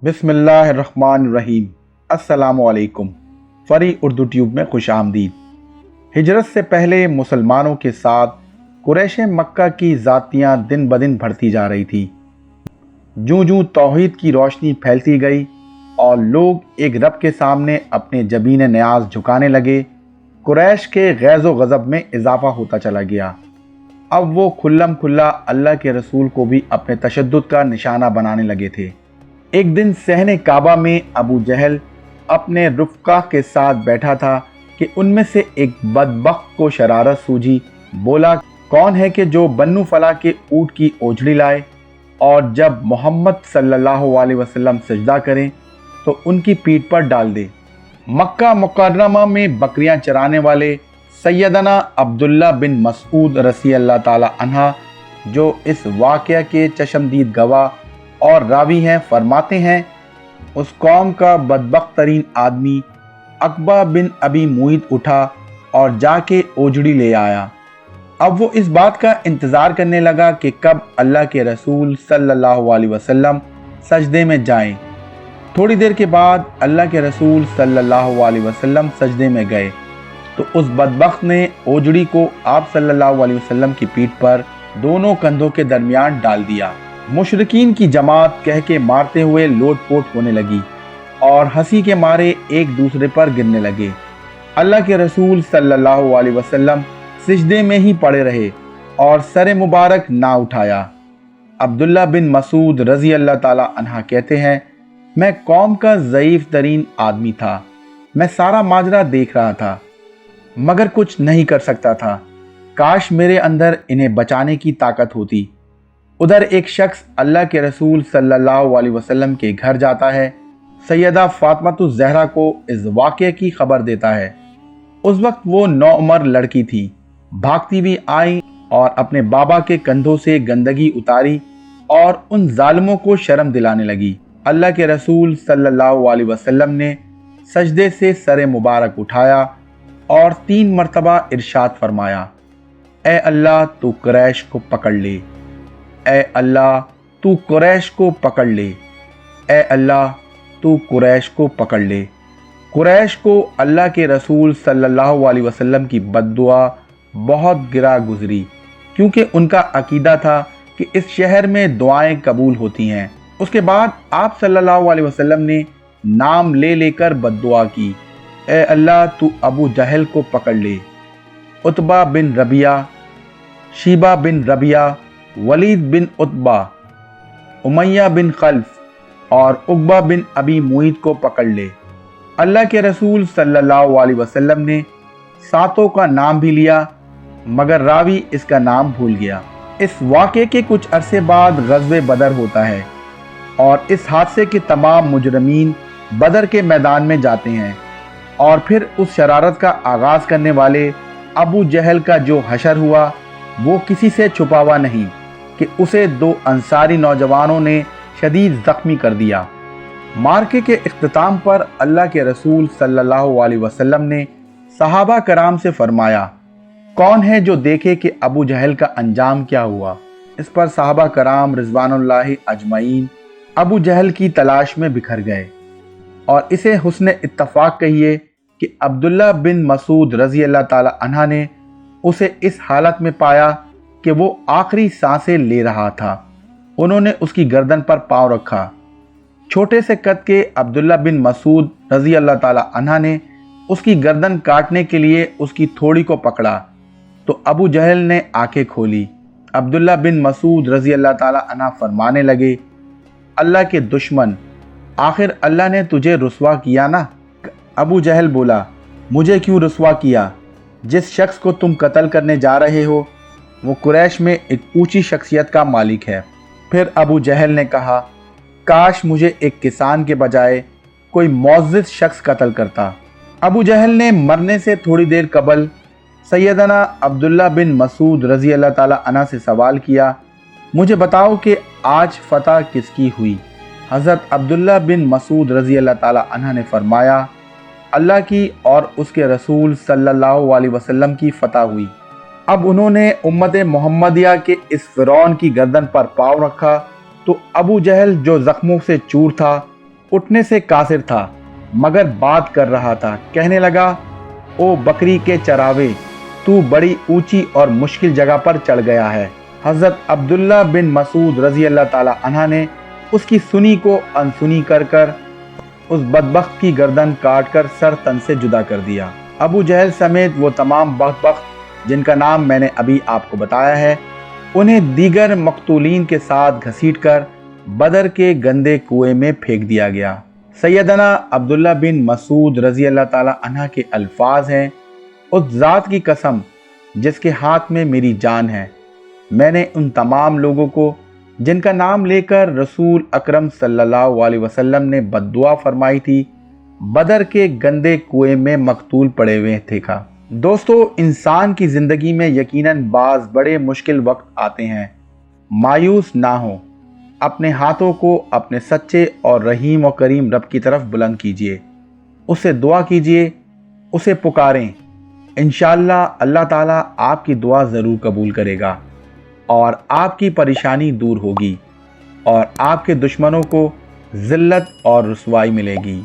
बिस्मिल्लाहिर्रहमानिर्रहीम। अस्सलामुअलैकुम। फ़री उर्दू ट्यूब में खुश आमदीद। हिजरत से पहले मुसलमानों के साथ कुरैश मक्का की ज़ातियाँ दिन ब दिन बढ़ती जा रही थी। जूँ जूँ तौहीद की रोशनी फैलती गई और लोग एक रब के सामने अपने जबीन न्याज झुकाने लगे, कुरैश के गैज़ व गज़ब में इजाफ़ा होता चला गया। अब वो खुल्लम खुल्ला अल्लाह के रसूल को भी अपने तशद्दुद का निशाना बनाने लगे थे। एक दिन सहने काबा में अबू जहल अपने रुफ़क़ा के साथ बैठा था कि उनमें से एक बदबख्त को शरारत सूझी। बोला, कौन है कि जो बन्नू फला के ऊँट की ओझड़ी लाए और जब मोहम्मद सल्लल्लाहु अलैहि वसल्लम सजदा करें तो उनकी पीठ पर डाल दे। मक्का मुकर्रमा में बकरियां चराने वाले सैयदना अब्दुल्ला बिन मसूद रसी अल्लाह ताला अन्हा, जो इस वाक़या के चश्मदीद गवाह और रावी हैं, फरमाते हैं, उस कौम का बदबख्त तरीन आदमी अकबा बिन अबी मुईत उठा और जाके ओझड़ी ले आया। अब वो इस बात का इंतज़ार करने लगा कि कब अल्लाह के रसूल सल्लल्लाहु अलैहि वसल्लम सजदे में जाएं। थोड़ी देर के बाद अल्लाह के रसूल सल्लल्लाहु अलैहि वसल्लम सजदे में गए तो उस बदबख्त ने ओझड़ी को आप सल्लल्लाहु अलैहि वसल्लम की पीठ पर दोनों कंधों के दरमियान डाल दिया। मुशरिकीन की जमात कह के मारते हुए लोटपोट होने लगी और हंसी के मारे एक दूसरे पर गिरने लगे। अल्लाह के रसूल सल्लल्लाहु अलैहि वसल्लम सिजदे में ही पड़े रहे और सर मुबारक ना उठाया। अब्दुल्ला बिन मसूद रजी अल्लाह ताला अन्हा कहते हैं, मैं कौम का ज़ईफ़ तरीन आदमी था। मैं सारा माजरा देख रहा था मगर कुछ नहीं कर सकता था। काश मेरे अंदर इन्हें बचाने की ताकत होती। उधर एक शख्स अल्लाह के रसूल सल्लल्लाहु अलैहि वसल्लम के घर जाता है, सैयदा फातिमा ज़हरा को इस वाक़े की खबर देता है। उस वक्त वो नौउमर लड़की थी। भागती भी आई और अपने बाबा के कंधों से गंदगी उतारी और उन जालिमों को शर्म दिलाने लगी। अल्लाह के रसूल सल्लल्लाहु अलैहि वसल्लम ने सजदे से सर मुबारक उठाया और 3 मरतबा इरशाद फरमाया, ए अल्लाह तू कुरैश को पकड़ ले, ए अल्लाह तू कुरैश को पकड़ ले, ए अल्लाह तू कुरैश को पकड़ ले। कुरैश को अल्लाह के रसूल सल्लल्लाहु अलैहि वसल्लम की बद्दुआ बहुत गिरा गुजरी, क्योंकि उनका अकीदा था कि इस शहर में दुआएं कबूल होती हैं। उसके बाद आप सल्लल्लाहु अलैहि वसल्लम ने नाम ले लेकर बद्दुआ की, ए अल्लाह तू अबू जहल को पकड़ ले, उतबा बिन रबिया, शीबा बिन रबिया, वलीद बिन उतबा, उमैया बिन खल्फ और उकबा बिन अबी मुईत को पकड़ ले। अल्लाह के रसूल सल्लल्लाहु अलैहि वसल्लम ने सातों का नाम भी लिया मगर रावी इसका नाम भूल गया। इस वाक़े के कुछ अरसे बाद ग़ज़वे बदर होता है और इस हादसे के तमाम मुजरमीन बदर के मैदान में जाते हैं और फिर उस शरारत का आगाज़ करने वाले अबू जहल का जो हशर हुआ वो किसी से छुपा हुआ नहीं कि उसे 2 अंसारी नौजवानों ने शदीद ज़ख्मी कर दिया। मार्के के इख्तिताम पर अल्लाह के रसूल सल्लल्लाहु अलैहि वसल्लम ने सहाबा कराम से फरमाया, कौन है जो देखे कि अबू जहल का अंजाम क्या हुआ। इस पर सहाबा कराम रिज़वानुल्लाहि अजमईन अबू जहल की तलाश में बिखर गए और इसे हुस्न इत्तफाक कहिए कि अब्दुल्ला बिन मसूद रजी अल्लाह ताला अन्हा ने उसे इस हालत में पाया कि वो आखिरी सांसें ले रहा था। उन्होंने उसकी गर्दन पर पांव रखा। छोटे से कद के अब्दुल्ला बिन मसूद रजी अल्लाह ताला अन्हा ने उसकी गर्दन काटने के लिए उसकी थोड़ी को पकड़ा तो अबू जहल ने आंखें खोली। अब्दुल्ला बिन मसूद रजी अल्लाह ताला अन्हा फरमाने लगे, अल्लाह के दुश्मन, आखिर अल्लाह ने तुझे रुसवा किया ना। अबू जहल बोला, मुझे क्यों रुसवा किया? जिस शख्स को तुम कत्ल करने जा रहे हो वो कुरैश में एक ऊंची शख्सियत का मालिक है। फिर अबू जहल ने कहा, काश मुझे एक किसान के बजाय कोई मुअज़्ज़िज़ शख्स कत्ल करता। अबू जहल ने मरने से थोड़ी देर कबल सैयदना अब्दुल्ला बिन मसूद रजी अल्लाह ताला अन्हा से सवाल किया, मुझे बताओ कि आज फतह किसकी हुई। हज़रत अब्दुल्ला बिन मसूद रजी अल्लाह ताला अन्हा ने फरमाया, अल्लाह की और उसके रसूल सल्लल्लाहु अलैहि वसल्लम की फतह हुई। अब उन्होंने उम्मत मोहम्मदिया के इस फ़िरौन की गर्दन पर पाँव रखा तो अबू जहल जो ज़ख्मों से चूर था उठने से कासिर था मगर बात कर रहा था। कहने लगा, ओ बकरी के चरावे, तू बड़ी ऊंची और मुश्किल जगह पर चढ़ गया है। हजरत अब्दुल्ला बिन मसूद रजी अल्लाह ताला अन्हा ने उसकी सुनी को अनसुनी कर कर उस बदबख्त की गर्दन काट कर सर तन से जुदा कर दिया। अबू जहल समेत वो तमाम बदबख्त जिनका नाम मैंने अभी आपको बताया है, उन्हें दीगर मकतूलीन के साथ घसीटकर बदर के गंदे कुएं में फेंक दिया गया। सैयदना अब्दुल्ला बिन मसूद रजी अल्लाह ताला अन्हा के अल्फाज हैं, उस ज़ात की कसम जिसके हाथ में मेरी जान है, मैंने उन तमाम लोगों को जिनका नाम लेकर रसूल अकरम सल्लल्लाहु अलैहि वसल्लम ने बद्दुआ फरमाई थी, बदर के गंदे कुएं में मकतूल पड़े हुए देखा। दोस्तों, इंसान की ज़िंदगी में यकीनन बाज़ बड़े मुश्किल वक्त आते हैं। मायूस ना हो, अपने हाथों को अपने सच्चे और रहीम और करीम रब की तरफ बुलंद कीजिए, उससे दुआ कीजिए, उसे पुकारें। इंशाअल्लाह अल्लाह ताला आपकी दुआ ज़रूर कबूल करेगा और आपकी परेशानी दूर होगी और आपके दुश्मनों को ज़िल्लत और रुसवाई मिलेगी।